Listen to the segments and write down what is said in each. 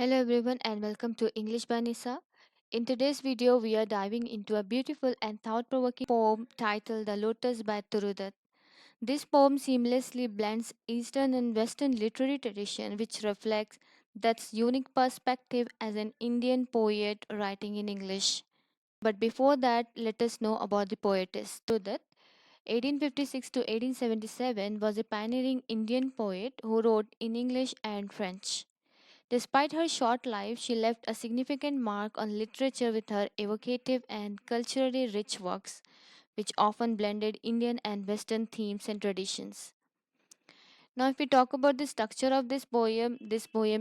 Hello everyone and welcome to English by Nisa. In today's video, we are diving into a beautiful and thought-provoking poem titled The Lotus by Toru Dutt. This poem seamlessly blends Eastern and Western literary tradition which reflects Dutt's unique perspective as an Indian poet writing in English. But before that, let us know about the poetess. Toru Dutt, 1856 to 1877, was a pioneering Indian poet who wrote in English and French. Despite her short life, she left a significant mark on literature with her evocative and culturally rich works, which often blended Indian and Western themes and traditions. Now, if we talk about the structure of this poem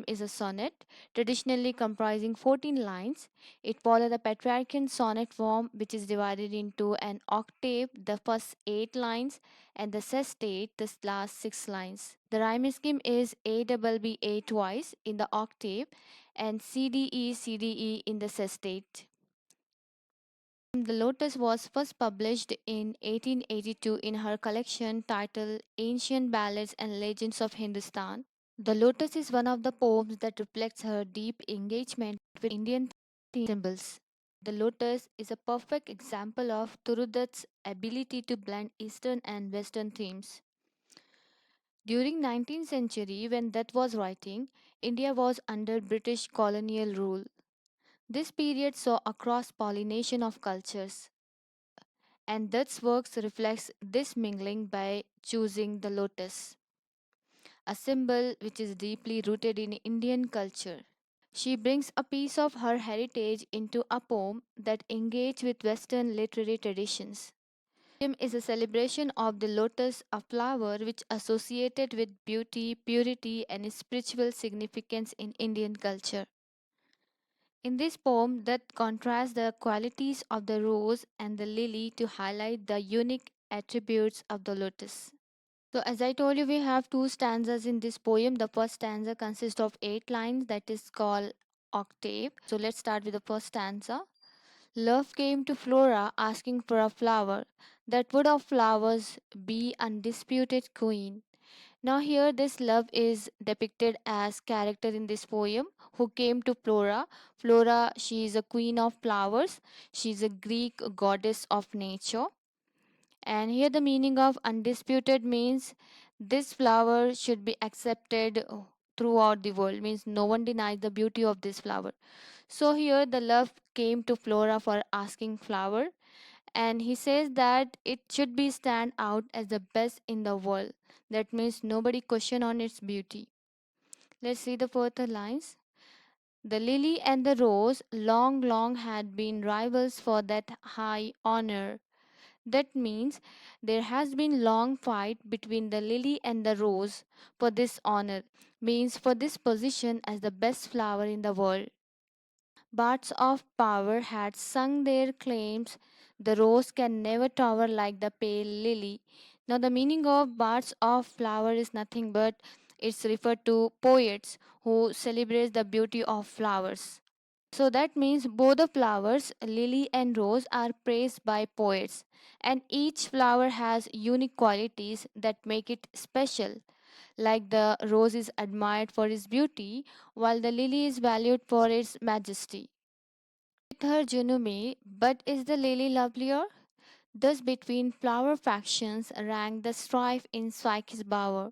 is a sonnet, traditionally comprising 14 lines. It follows the Petrarchan sonnet form, which is divided into an octave, the first 8 lines, and the sestet, the last 6 lines. The rhyme scheme is A double B A twice in the octave and C D E in the sestet. The Lotus was first published in 1882 in her collection titled Ancient Ballads and Legends of Hindustan. The Lotus is one of the poems that reflects her deep engagement with Indian symbols. The Lotus is a perfect example of Turudutt's ability to blend Eastern and Western themes. During 19th century, when Dutt was writing, India was under British colonial rule. This period saw a cross-pollination of cultures, and Dutt's works reflects this mingling by choosing the lotus, a symbol which is deeply rooted in Indian culture. She brings a piece of her heritage into a poem that engages with Western literary traditions. Poem is a celebration of the lotus, a flower which associated with beauty, purity, and spiritual significance in Indian culture. In this poem, that contrasts the qualities of the rose and the lily to highlight the unique attributes of the lotus. So, as I told you, we have two stanzas in this poem. The first stanza consists of 8 lines, that is called octave. So, let's start with the first stanza. Love came to Flora asking for a flower that would of flowers be undisputed queen. Now here this love is depicted as character in this poem who came to Flora. Flora, she is a queen of flowers. She is a Greek goddess of nature. And here the meaning of undisputed means this flower should be accepted throughout the world, means no one denies the beauty of this flower. So here the love came to Flora for asking flower, and he says that it should be stand out as the best in the world. That means nobody question on its beauty. Let's see the further lines. The lily and the rose long had been rivals for that high honor. That means there has been long fight between the lily and the rose for this honor, means for this position as the best flower in the world. Bards of power had sung their claims. The rose can never tower like the pale lily. Now, the meaning of bards of flower is nothing but it's referred to poets who celebrate the beauty of flowers. So that means both the flowers, lily and rose, are praised by poets, and each flower has unique qualities that make it special. Like the rose is admired for its beauty, while the lily is valued for its majesty. With her Junumi, but is the lily lovelier? Thus, between flower factions rank the strife in Psyche's bower.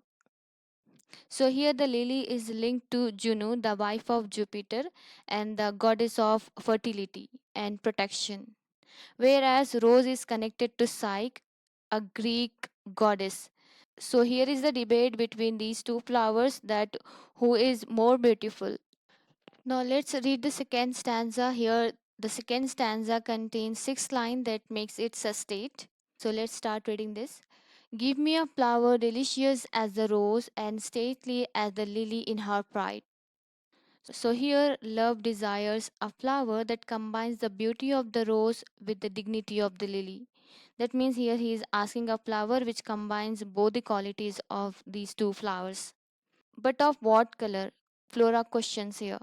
So, here the lily is linked to Juno, the wife of Jupiter, and the goddess of fertility and protection, whereas Rose is connected to Psyche, a Greek goddess. So, here is the debate between these two flowers that who is more beautiful. Now let's read the second stanza here. The second stanza contains 6 lines that makes it sestet. So let's start reading this. Give me a flower delicious as the rose and stately as the lily in her pride. So here love desires a flower that combines the beauty of the rose with the dignity of the lily. That means here he is asking a flower which combines both the qualities of these two flowers. But of what color? Flora questions here.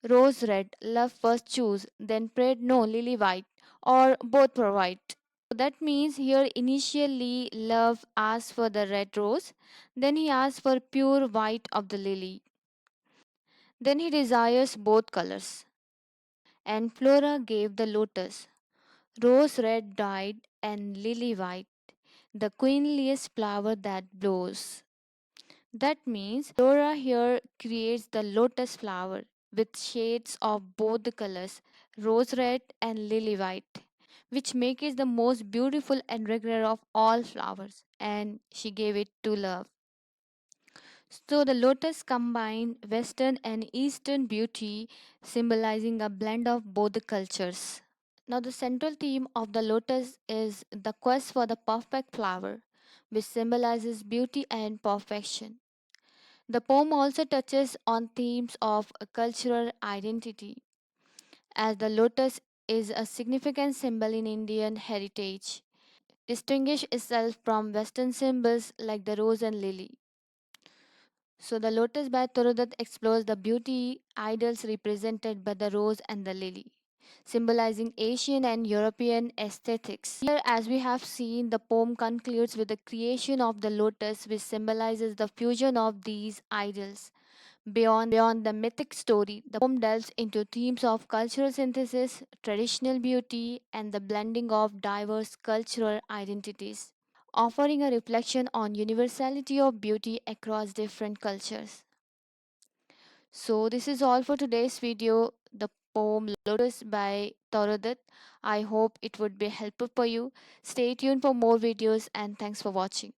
Rose red, love first choose, then prayed no, lily white, or both were white. So that means here initially love asked for the red rose, then he asked for pure white of the lily. Then he desires both colors, and Flora gave the lotus, rose red dyed and lily white, the queenliest flower that blows. That means Flora here creates the lotus flower with shades of both the colors, rose red and lily white, which make it the most beautiful and regular of all flowers, and she gave it to love. So the lotus combine western and eastern beauty, symbolizing a blend of both the cultures. Now the central theme of the lotus is the quest for the perfect flower, which symbolizes beauty and perfection. The poem also touches on themes of a cultural identity, as the lotus is a significant symbol in Indian heritage, distinguish itself from Western symbols like the rose and lily. So the lotus by Toru Dutt explores the beauty ideals represented by the rose and the lily, symbolizing Asian and European aesthetics. Here, as we have seen, the poem concludes with the creation of the lotus, which symbolizes the fusion of these ideals. Beyond the mythic story, the poem delves into themes of cultural synthesis, traditional beauty, and the blending of diverse cultural identities, offering a reflection on universality of beauty across different cultures. So this is all for today's video, the poem Lotus by Toru Dutt. I hope it would be helpful for you. Stay tuned for more videos and thanks for watching.